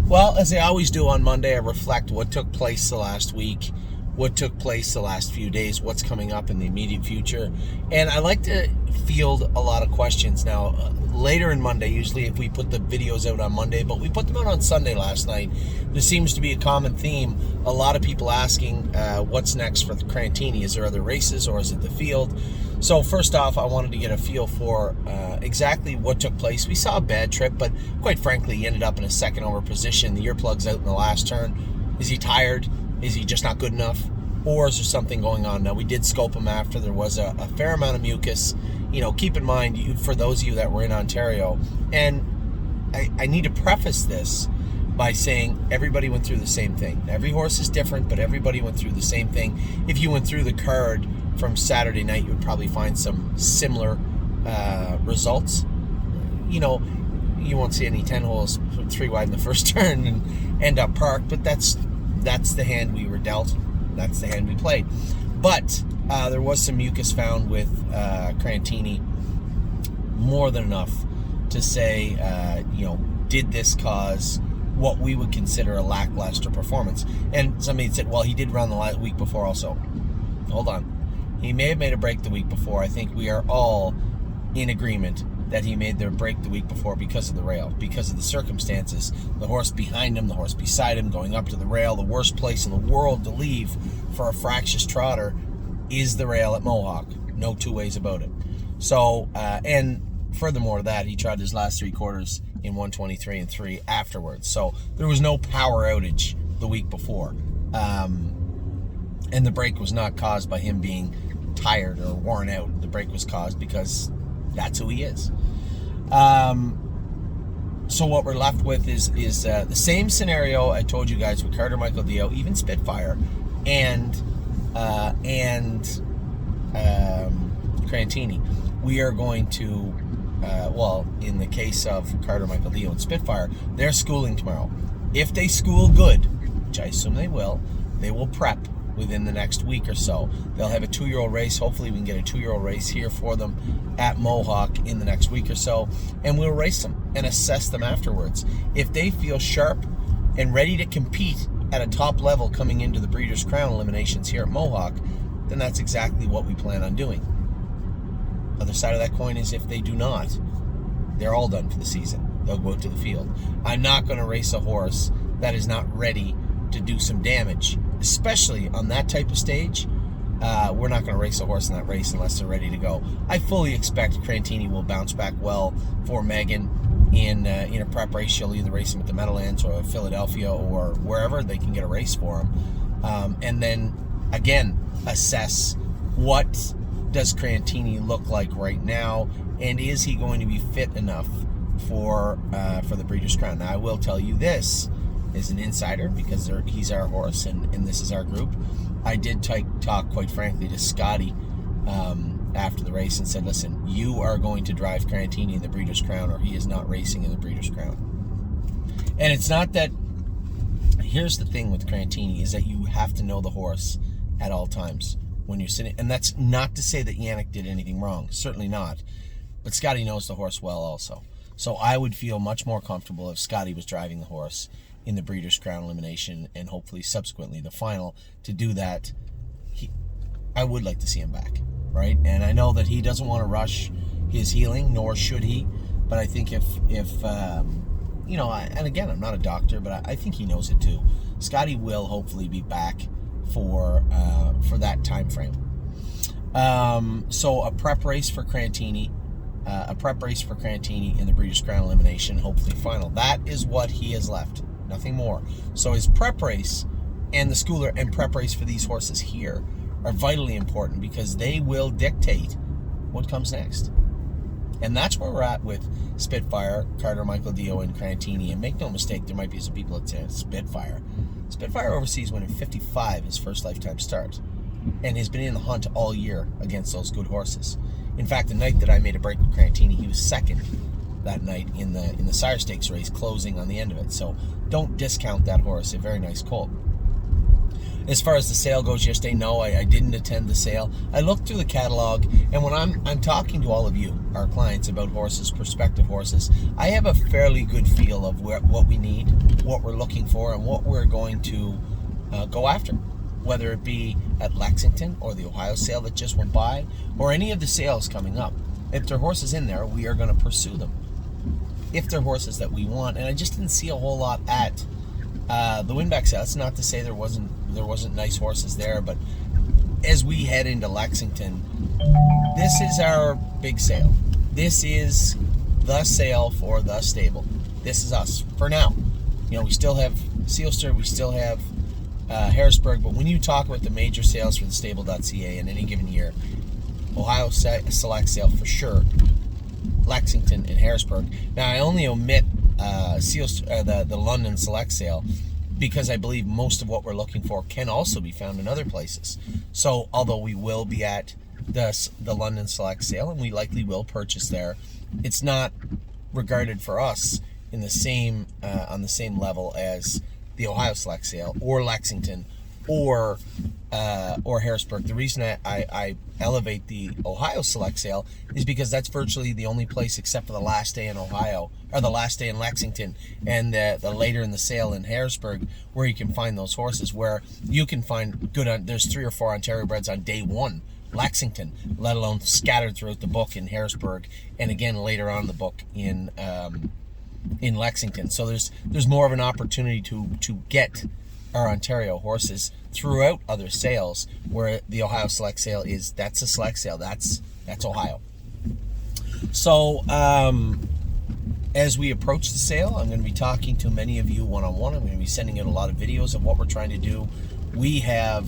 Well, as I always do on Monday, I reflect what took place the last week, what took place the last few days, what's coming up in the immediate future. And I like to field a lot of questions. Now, later in Monday, usually if we put the videos out on Monday, but we put them out on Sunday last night, there seems to be a common theme. A lot of people asking what's next for the Crantini. Is there other races or is it the field? So first off, I wanted to get a feel for exactly what took place. We saw a bad trip, but quite frankly, he ended up in a second over position. The earplug's out in the last turn. Is he tired? Is he just not good enough? Or is there something going on? Now, we did scope him after. There was a fair amount of mucus. You know, keep in mind, for those of you that were in Ontario, and I need to preface this by saying everybody went through the same thing. Every horse is different, but everybody went through the same thing. If you went through the card from Saturday night, you would probably find some similar results. You know, you won't see any 10 holes 3 wide in the first turn and end up parked, but that's the hand we were dealt. That's the hand we played. But there was some mucus found with Crantini, more than enough to say, did this cause what we would consider a lackluster performance? And somebody said, well, he did run the week before also. Hold on. He may have made a break the week before. I think we are all in agreement that he made their break the week before because of the rail, because of the circumstances. The horse behind him, the horse beside him, going up to the rail. The worst place in the world to leave for a fractious trotter is the rail at Mohawk. No two ways about it. So, and furthermore to that, he tried his last 3 quarters in 123 and 3 afterwards. So there was no power outage the week before. And the break was not caused by him being tired or worn out. The break was caused because that's who he is. So what we're left with is the same scenario I told you guys with Carter, Michael Dio, even Spitfire, and Crantini. We are going to, in the case of Carter, Michael Dio, and Spitfire, they're schooling tomorrow. If they school good, which I assume they will prep within the next week or so. They'll have a 2-year-old race. Hopefully we can get a 2-year-old race here for them at Mohawk in the next week or so, and we'll race them and assess them afterwards. If they feel sharp and ready to compete at a top level coming into the Breeders' Crown eliminations here at Mohawk, then that's exactly what we plan on doing. Other side of that coin is if they do not, they're all done for the season. They'll go out to the field. I'm not going to race a horse that is not ready to do some damage, especially on that type of stage. We're not going to race a horse in that race unless they're ready to go. I fully expect Crantini will bounce back well for Megan in a prep race. She'll either race him at the Meadowlands or Philadelphia or wherever they can get a race for him. And then, again, assess what does Crantini look like right now, and is he going to be fit enough for the Breeders' Crown? Now, I will tell you this as an insider, because he's our horse and this is our group. I did talk quite frankly to Scotty after the race and said, listen, you are going to drive Crantini in the Breeders' Crown or he is not racing in the Breeders' Crown. And it's not that, here's the thing with Crantini, is that you have to know the horse at all times when you're sitting, and that's not to say that Yannick did anything wrong, certainly not, but Scotty knows the horse well also. So I would feel much more comfortable if Scotty was driving the horse in the Breeders' Crown elimination and hopefully subsequently the final. To do that, I would like to see him back, right? And I know that he doesn't want to rush his healing, nor should he, but I think if and again, I'm not a doctor, but I think he knows it too. Scotty will hopefully be back for that time frame. So a prep race for Crantini, in the Breeders' Crown elimination, hopefully final. That is what he has left. Nothing more. So his prep race and the schooler and prep race for these horses here are vitally important because they will dictate what comes next. And that's where we're at with Spitfire, Carter, Michael Dio, and Crantini. And make no mistake, there might be some people that say Spitfire. Spitfire overseas winning 55 his first lifetime start, and has been in the hunt all year against those good horses. In fact, the night that I made a break with Crantini, he was second that night in the Sire Stakes race, closing on the end of it. So don't discount that horse. A very nice colt. As far as the sale goes yesterday, no, I didn't attend the sale. I looked through the catalog, and when I'm talking to all of you, our clients, about horses, prospective horses, I have a fairly good feel of what we need, what we're looking for, and what we're going to go after. Whether it be at Lexington or the Ohio sale that just went by, or any of the sales coming up. If there are horses in there, we are going to pursue them. If they're horses that we want, and I just didn't see a whole lot at the Winback sale. It's not to say there wasn't nice horses there, but as we head into Lexington, this is our big sale. This is the sale for the stable. This is us for now. We still have Sealster, we still have Harrisburg, but when you talk about the major sales for the stable.ca in any given year, Ohio Select sale for sure, Lexington and Harrisburg. Now I only omit the London Select sale because I believe most of what we're looking for can also be found in other places. So although we will be at the London Select sale, and we likely will purchase there, it's not regarded for us in the same on the same level as the Ohio Select sale or Lexington or Harrisburg. The reason I elevate the Ohio Select sale is because that's virtually the only place, except for the last day in Ohio, or the last day in Lexington, and the later in the sale in Harrisburg, where you can find those horses, where you can find there's 3 or 4 Ontario breds on day one, Lexington, let alone scattered throughout the book in Harrisburg, and again later on in the book in Lexington. So there's more of an opportunity to get our Ontario horses throughout other sales, where the Ohio Select sale that's a select sale. That's Ohio. So as we approach the sale, I'm going to be talking to many of you one-on-one. I'm going to be sending out a lot of videos of what we're trying to do. We have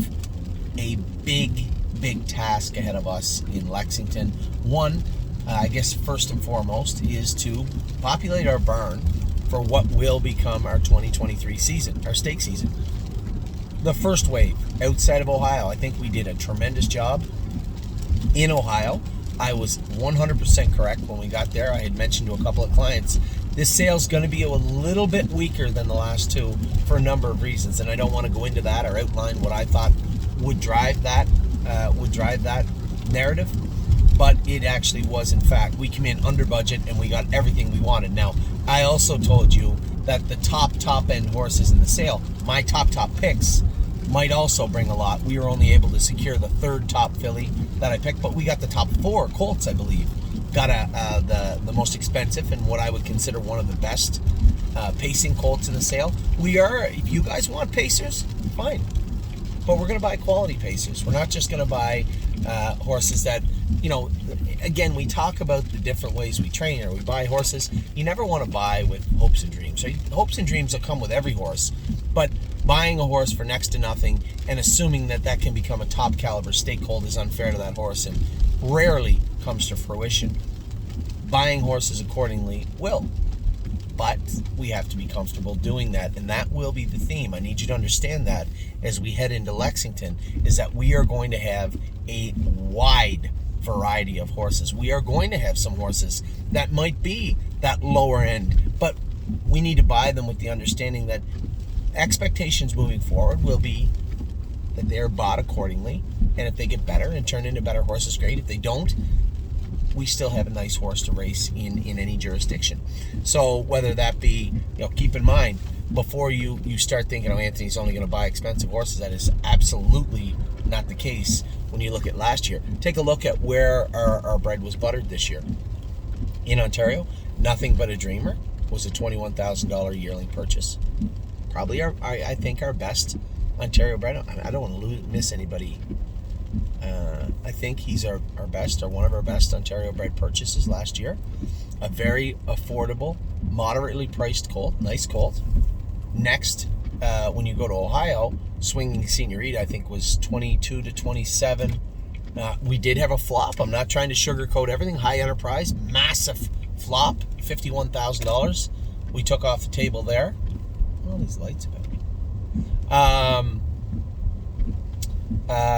a big task ahead of us in Lexington. One, I guess first and foremost, is to populate our barn for what will become our 2023 season, our stake season. The first wave outside of Ohio, I think we did a tremendous job. In Ohio, I was 100% correct when we got there. I had mentioned to a couple of clients, this sale's going to be a little bit weaker than the last two for a number of reasons, and I don't want to go into that or outline what I thought would drive that narrative. But it actually was, in fact, we came in under budget and we got everything we wanted. Now, I also told you that the top end horses in the sale, my top picks, might also bring a lot. We were only able to secure the 3rd top filly that I picked, but we got the top 4 colts, I believe. Got the most expensive and what I would consider one of the best pacing colts in the sale. If you guys want pacers, fine. But we're going to buy quality pacers. We're not just going to buy horses that, again, we talk about the different ways we train or we buy horses. You never want to buy with hopes and dreams. So hopes and dreams will come with every horse, but buying a horse for next to nothing and assuming that can become a top caliber stake colt is unfair to that horse and rarely comes to fruition. Buying horses accordingly will. But we have to be comfortable doing that, and that will be the theme. I need you to understand that as we head into Lexington, is that we are going to have a wide variety of horses. We are going to have some horses that might be that lower end, but we need to buy them with the understanding that expectations moving forward will be that they are bought accordingly, and if they get better and turn into better horses, great. If they don't, we still have a nice horse to race in any jurisdiction. So whether that be, keep in mind, before you start thinking, Anthony's only going to buy expensive horses, that is absolutely not the case when you look at last year. Take a look at where our bread was buttered this year. In Ontario, Nothing But a Dreamer was a $21,000 yearling purchase. Probably, I think, our best Ontario bred. I don't want to miss anybody. I think he's our best, or one of our best Ontario bred purchases last year. A very affordable, moderately priced colt, nice colt. Next, when you go to Ohio, Swinging Senorita, I think, was 22 to 27. We did have a flop. I'm not trying to sugarcoat everything. High Enterprise, massive flop, $51,000. We took off the table there. All these lights about.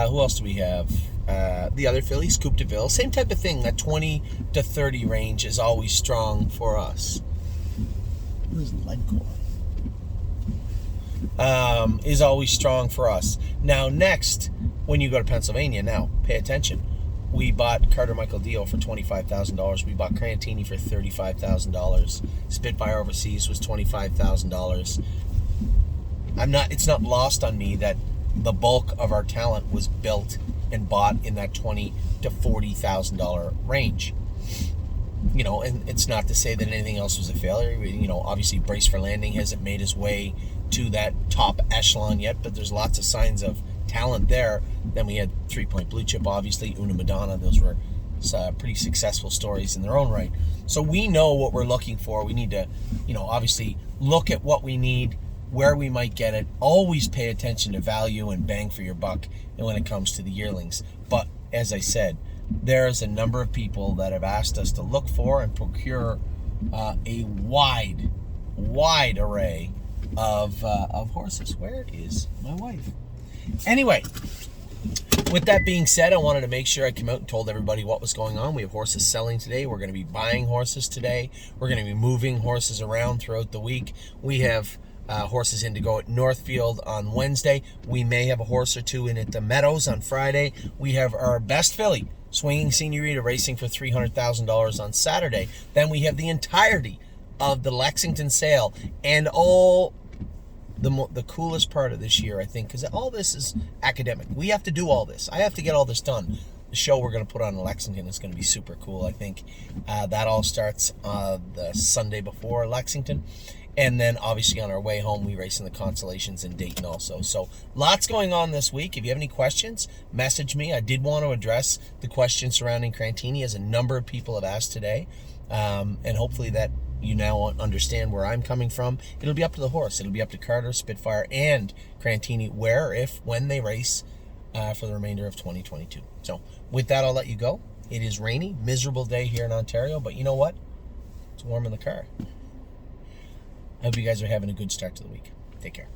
Who else do we have? The other fillies, Coupe de Ville, same type of thing. That 20 to 30 range is always strong for us. Who's Leadcore? is always strong for us. Now, next, when you go to Pennsylvania, now pay attention. We bought Carter Michael Dio for $25,000. We bought Crantini for $35,000. Spitfire Overseas was $25,000. It's not lost on me that the bulk of our talent was built and bought in that $20,000 to $40,000 range. And it's not to say that anything else was a failure. Obviously Brace for Landing hasn't made his way to that top echelon yet, but there's lots of signs of talent there. Then we had 3 Point Blue Chip, obviously, Una Madonna. Those were pretty successful stories in their own right. So we know what we're looking for. We need to, obviously look at what we need, where we might get it. Always pay attention to value and bang for your buck when it comes to the yearlings. But as I said, there's a number of people that have asked us to look for and procure a wide array of horses. Where is my wife? Anyway, with that being said, I wanted to make sure I came out and told everybody what was going on. We have horses selling today. We're going to be buying horses today. We're going to be moving horses around throughout the week. We have horses in to go at Northfield on Wednesday. We may have a horse or two in at the Meadows on Friday. We have our best filly, Swinging Senorita, racing for $300,000 on Saturday. Then we have the entirety of the Lexington sale and all the coolest part of this year, I think, because all this is academic. We have to do all this. I have to get all this done. The show we're going to put on in Lexington is going to be super cool, I think. That all starts the Sunday before Lexington. And then, obviously, on our way home, we race in the Constellations in Dayton also. So, lots going on this week. If you have any questions, message me. I did want to address the questions surrounding Crantini, as a number of people have asked today. And hopefully that you now understand where I'm coming from. It'll be up to the horse. It'll be up to Carter, Spitfire, and Crantini, where, if, when they race for the remainder of 2022. So, with that, I'll let you go. It is rainy, miserable day here in Ontario, but you know what? It's warm in the car. I hope you guys are having a good start to the week. Take care.